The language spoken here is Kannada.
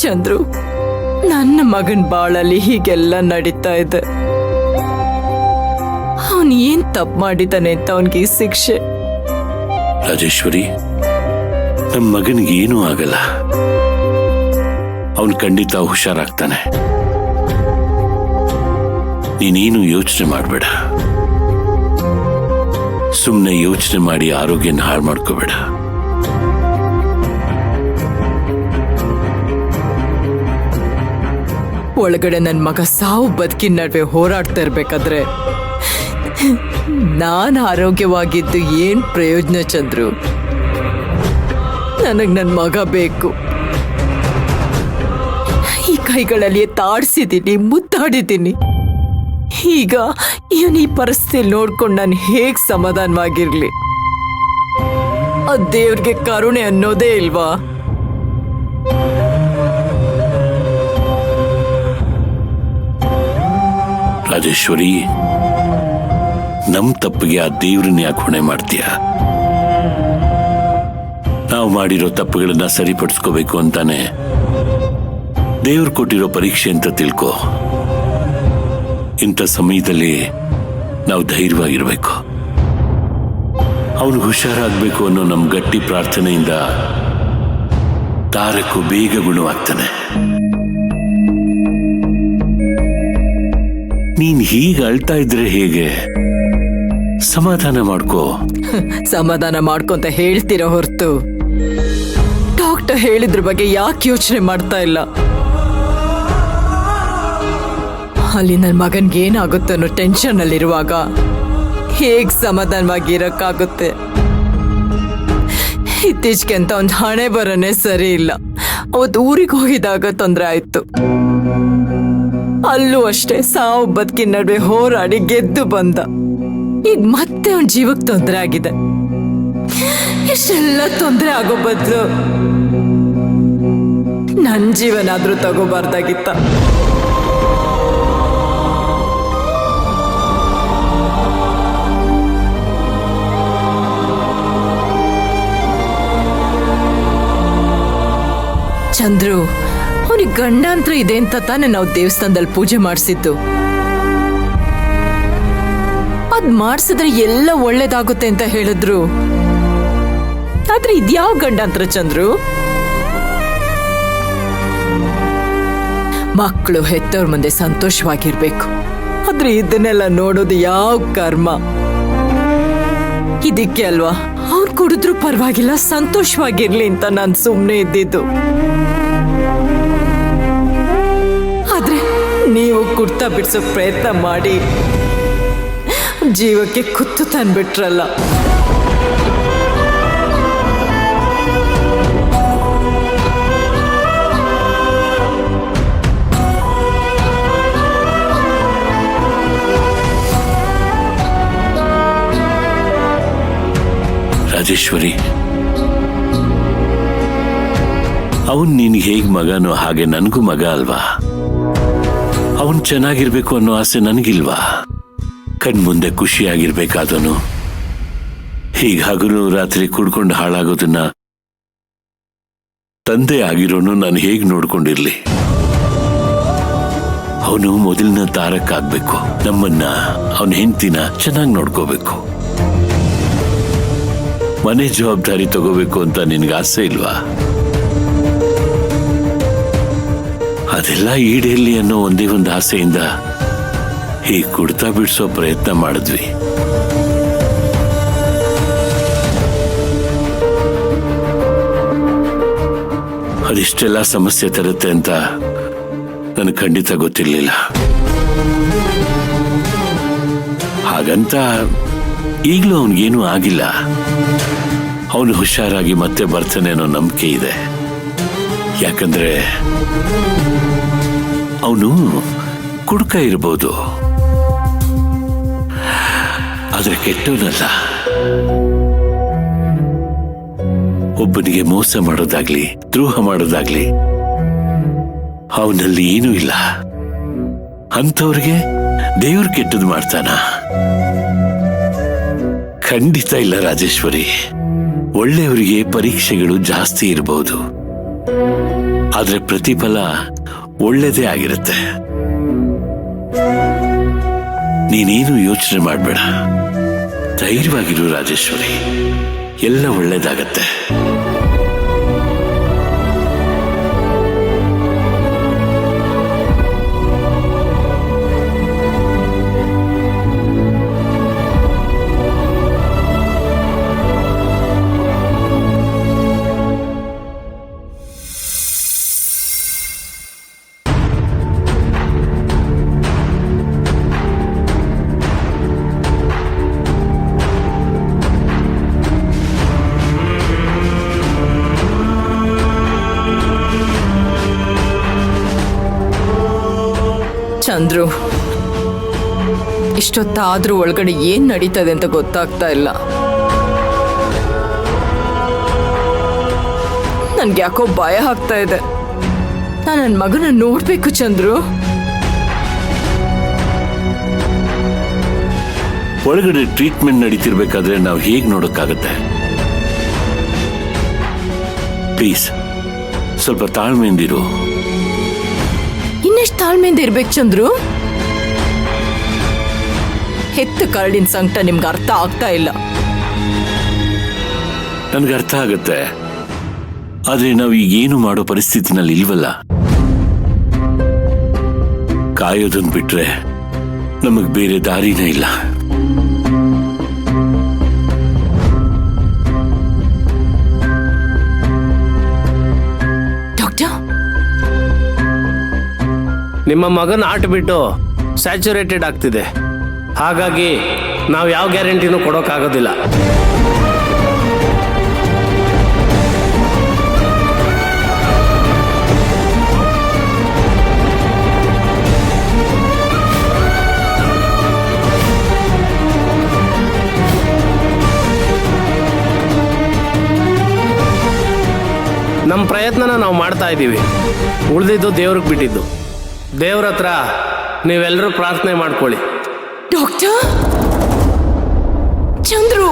ಚಂದ್ರು, ನನ್ನ ಮಗನ್ ಬಾಳಲ್ಲಿ ಹೀಗೆಲ್ಲ ನಡೀತಾ ಇದೆ. ಅವನ್ ಏನ್ ತಪ್ಪು ಮಾಡಿದ್ದಾನೆ ಅಂತ ಅವನ್ಗೆ ಈ ಶಿಕ್ಷೆ. ರಾಜೇಶ್ವರಿ, ನಮ್ಮ ಮಗನಿಗೆ ಏನೂ ಆಗಲ್ಲ. ಅವನು ಖಂಡಿತ ಹುಷಾರಾಗ್ತಾನೆ. ನೀನೇನು ಯೋಚನೆ ಮಾಡಬೇಡ. ಸುಮ್ಮನೆ ಯೋಚನೆ ಮಾಡಿ ಆರೋಗ್ಯನ ಹಾಳು ಮಾಡ್ಕೋಬೇಡ. ಒಳಗಡೆ ನನ್ ಮಗ ಸಾವು ಬದುಕಿನ ನಡುವೆ ಹೋರಾಡ್ತಾ ಇರ್ಬೇಕಾದ್ರೆ ನಾನ್ ಆರೋಗ್ಯವಾಗಿದ್ದು ಏನ್ ಪ್ರಯೋಜನ ಚಂದ್ರು? ನನಗ್ ನನ್ ಮಗ ಬೇಕು. ಈ ಕೈಗಳಲ್ಲಿ ತಾಡ್ಸಿದ್ದೀನಿ, ಮುತ್ತಾಡಿದ್ದೀನಿ. ಈಗ ಇವನ್ ಈ ಪರಿಸ್ಥಿತಿ ನೋಡ್ಕೊಂಡು ನಾನು ಹೇಗ್ ಸಮಾಧಾನವಾಗಿರ್ಲಿ? ಆ ದೇವ್ರಿಗೆ ಕರುಣೆ ಅನ್ನೋದೇ ಇಲ್ವಾ? ರಾಜೇಶ್ವರಿ, ನಮ್ ತಪ್ಪಿಗೆ ಆ ದೇವ್ರನ್ನ ಯಾಕೆ ಹೊಣೆ ಮಾಡ್ತೀಯ? ನಾವು ಮಾಡಿರೋ ತಪ್ಪುಗಳನ್ನ ಸರಿಪಡಿಸ್ಕೋಬೇಕು ಅಂತಾನೆ ದೇವ್ರು ಕೊಟ್ಟಿರೋ ಪರೀಕ್ಷೆ ಅಂತ ತಿಳ್ಕೊ. ಇಂಥ ಸಮಯದಲ್ಲಿ ನಾವು ಧೈರ್ಯವಾಗಿರ್ಬೇಕು. ಅವನು ಹುಷಾರಾಗಬೇಕು ಅನ್ನೋ ನಮ್ ಗಟ್ಟಿ ಪ್ರಾರ್ಥನೆಯಿಂದ ತಾರಕ್ಕೂ ಬೇಗ ಗುಣವಾಗ್ತಾನೆ. ನೀನ್ ಹೀಗೆ ಅಳ್ತಾ ಇದ್ರೆ ಹೇಗೆ? ಸಮಾಧಾನ ಮಾಡ್ಕೋ. ಸಮಾಧಾನ ಮಾಡ್ಕೊಂತ ಹೇಳ್ತಿರೋ ಹೊರತು ಡಾಕ್ಟರ್ ಹೇಳಿದ್ರ ಬಗ್ಗೆ ಯಾಕೆ ಯೋಚನೆ ಮಾಡ್ತಾ ಇಲ್ಲ? ಅಲ್ಲಿ ನನ್ನ ಮಗನ್ಗೆ ಏನಾಗುತ್ತೆ ಅನ್ನೋ ಟೆನ್ಷನ್ ಅಲ್ಲಿರುವಾಗ ಹೇಗ್ ಸಮಾಧಾನವಾಗಿ ಇರಕ್ಕಾಗುತ್ತೆ? ಇತ್ತೀಚೆಗೆ ಅಂತ ಒಂದು ಹಣೆ ಬರನೇ ಸರಿ ಇಲ್ಲ. ಅವತ್ತು ಊರಿಗೆ ಹೋಗಿದಾಗ ತೊಂದರೆ ಆಯ್ತು. ಅಲ್ಲೂ ಅಷ್ಟೇ ಸಾವು ಬದುಕಿನ ನಡುವೆ ಹೋರಾಡಿ ಗೆದ್ದು ಬಂದ. ಈಗ ಮತ್ತೆ ಅವನ ಜೀವಕ್ಕೆ ತೊಂದರೆ ಆಗಿದೆ. ಇಷ್ಟೆಲ್ಲ ತೊಂದರೆ ಆಗೋ ಬದಲು ನನ್ನ ಜೀವನ ಆದ್ರೂ ತಗೋಬಾರ್ದಾಗಿತ್ತ. ಚಂದ್ರು, ಅವನಿಗೆ ಗಂಡಾಂತರ ಇದೆ ಅಂತ ತಾನೇ ನಾವು ದೇವಸ್ಥಾನದಲ್ಲಿ ಪೂಜೆ ಮಾಡಿಸಿದ್ದು. ಅದ್ ಮಾಡಿಸಿದ್ರೆ ಎಲ್ಲ ಒಳ್ಳೇದಾಗುತ್ತೆ ಅಂತ ಹೇಳಿದ್ರು. ಆದ್ರೆ ಇದ್ಯಾವ ಗಂಡಾಂತರ ಚಂದ್ರು? ಮಕ್ಕಳು ಹೆತ್ತವ್ರ ಮುಂದೆ ಸಂತೋಷವಾಗಿರ್ಬೇಕು. ಆದ್ರೆ ಇದನ್ನೆಲ್ಲ ನೋಡೋದು ಯಾವ ಕರ್ಮ? ಇದಕ್ಕೆ ಅಲ್ವಾ ಅವ್ರು ಕುಡಿದ್ರು ಪರವಾಗಿಲ್ಲ, ಸಂತೋಷವಾಗಿರ್ಲಿ ಅಂತ ನಾನು ಸುಮ್ಮನೆ ಇದ್ದಿದ್ದು. ಆದ್ರೆ ನೀವು ಕುಡ್ತಾ ಬಿಡ್ಸೋ ಪ್ರಯತ್ನ ಮಾಡಿ ಜೀವಕ್ಕೆ ಕುತ್ತು ತಂದ್ಬಿಟ್ರಲ್ಲ. ರಾಜೇಶ್ವರಿ, ಅವನ್ ನಿನ್ಗೆ ಹೇಗ್ ಮಗನೋ ಹಾಗೆ ನನಗೂ ಮಗ ಅಲ್ವಾ? ಅವನ್ ಚೆನ್ನಾಗಿರ್ಬೇಕು ಅನ್ನೋ ಆಸೆ ನನಗಿಲ್ವಾ? ಕಣ್ಮುಂದೆ ಖುಷಿಯಾಗಿರ್ಬೇಕಾದನು ಹೀಗ ಹಗಲು ರಾತ್ರಿ ಕುಡ್ಕೊಂಡು ಹಾಳಾಗೋದನ್ನ ತಂದೆ ಆಗಿರೋನು ನಾನು ಹೇಗ್ ನೋಡ್ಕೊಂಡಿರ್ಲಿ? ಅವನು ಮೊದಲಿನ ತಾರಕ್ಕಾಗ್ಬೇಕು. ನಮ್ಮನ್ನ, ಅವನ ಹೆಂಡತಿನ ಚೆನ್ನಾಗಿ ನೋಡ್ಕೋಬೇಕು. ಮನೆ ಜವಾಬ್ದಾರಿ ತಗೋಬೇಕು ಅಂತ ನಿನ್ಗೆ ಆಸೆ ಇಲ್ವಾ? ಅದೆಲ್ಲ ಈಡೇರ್ಲಿ ಅನ್ನೋ ಒಂದೇ ಒಂದು ಆಸೆಯಿಂದ ಹೀಗೆ ಕುಡ್ತಾ ಬಿಡಿಸೋ ಪ್ರಯತ್ನ ಮಾಡಿದ್ವಿ. ಅದಿಷ್ಟೆಲ್ಲ ಸಮಸ್ಯೆ ತರುತ್ತೆ ಅಂತ ನನಗೆ ಖಂಡಿತ ಗೊತ್ತಿರಲಿಲ್ಲ. ಹಾಗಂತ ಈಗಲೂ ಅವನಿಗೇನೂ ಆಗಿಲ್ಲ. ಅವನು ಹುಷಾರಾಗಿ ಮತ್ತೆ ಬರ್ತಾನೆ ಅನ್ನೋ ನಂಬಿಕೆ ಇದೆ. ಯಾಕಂದ್ರೆ ಅವನು ಕುಡುಕ ಇರ್ಬೋದು, ಆದ್ರೆ ಕೆಟ್ಟವನಲ್ಲ. ಒಬ್ಬನಿಗೆ ಮೋಸ ಮಾಡೋದಾಗ್ಲಿ ದ್ರೋಹ ಮಾಡೋದಾಗ್ಲಿ ಅವನಲ್ಲಿ ಏನೂ ಇಲ್ಲ. ಅಂಥವ್ರಿಗೆ ದೇವ್ರು ಕೆಟ್ಟದ್ದು ಮಾಡ್ತಾನ? ಖಂಡಿತ ಇಲ್ಲ ರಾಜೇಶ್ವರಿ. ಒಳ್ಳೆಯವರಿಗೆ ಪರೀಕ್ಷೆಗಳು ಜಾಸ್ತಿ ಇರಬಹುದು, ಆದ್ರೆ ಪ್ರತಿಫಲ ಒಳ್ಳೇದೇ ಆಗಿರುತ್ತೆ. ನೀನೇನು ಯೋಚನೆ ಮಾಡಬೇಡ, ಧೈರ್ಯವಾಗಿರು ರಾಜೇಶ್ವರಿ, ಎಲ್ಲ ಒಳ್ಳೇದಾಗತ್ತೆ. ಚಂದ್ರು, ಇಷ್ಟೊತ್ತಾದ್ರೂ ಒಳಗಡೆ ಏನ್ ನಡೀತದೆ ಅಂತ ಗೊತ್ತಾಗ್ತಾ ಇಲ್ಲ. ನನ್ಗೆ ಯಾಕೋ ಭಯ ಆಗ್ತಾ ಇದೆ. ನಾನು ನನ್ನ ಮಗನ ನೋಡ್ಬೇಕು ಚಂದ್ರು. ಒಳಗಡೆ ಟ್ರೀಟ್ಮೆಂಟ್ ನಡೀತಿರ್ಬೇಕಾದ್ರೆ ನಾವು ಹೇಗ್ ನೋಡಕ್ಕಾಗತ್ತೆ? ಪ್ಲೀಸ್ ಸ್ವಲ್ಪ ತಾಳ್ಮೆಯಿಂದಿರು. ಇನ್ನೆಷ್ಟು ತಾಳ್ಮೆಯಿಂದ ಇರ್ಬೇಕು ಚಂದ್ರು? ಹೆತ್ತ ಕರಡಿನ ಸಂಕಟ ನಿಮ್ಗೆ ಅರ್ಥ ಆಗ್ತಾ ಇಲ್ಲ. ನನ್ಗೆ ಅರ್ಥ ಆಗತ್ತೆ, ಆದ್ರೆ ನಾವು ಈಗೇನು ಮಾಡೋ ಪರಿಸ್ಥಿತಿನಲ್ಲಿ ಇಲ್ವಲ್ಲ. ಕಾಯೋದನ್ ಬಿಟ್ರೆ ನಮಗ್ ಬೇರೆ ದಾರಿನೇ ಇಲ್ಲ. ಡಾಕ್ಟರ್, ನಿಮ್ಮ ಮಗನ ಆಟ ಬಿಟ್ಟು ಸ್ಯಾಚುರೇಟೆಡ್ ಆಗ್ತಿದೆ. ಹಾಗಾಗಿ ನಾವು ಯಾವ ಗ್ಯಾರಂಟಿನೂ ಕೊಡೋಕ್ಕಾಗೋದಿಲ್ಲ. ನಮ್ಮ ಪ್ರಯತ್ನನ ನಾವು ಮಾಡ್ತಾ ಇದ್ದೀವಿ. ಉಳಿದಿದ್ದು ದೇವ್ರಿಗೆ ಬಿಟ್ಟಿದ್ದು. ದೇವ್ರ ಹತ್ರ ನೀವೆಲ್ಲರೂ ಪ್ರಾರ್ಥನೆ ಮಾಡ್ಕೊಳ್ಳಿ. ಡಾಕ್ಟರ್ ಚಂದ್ರು.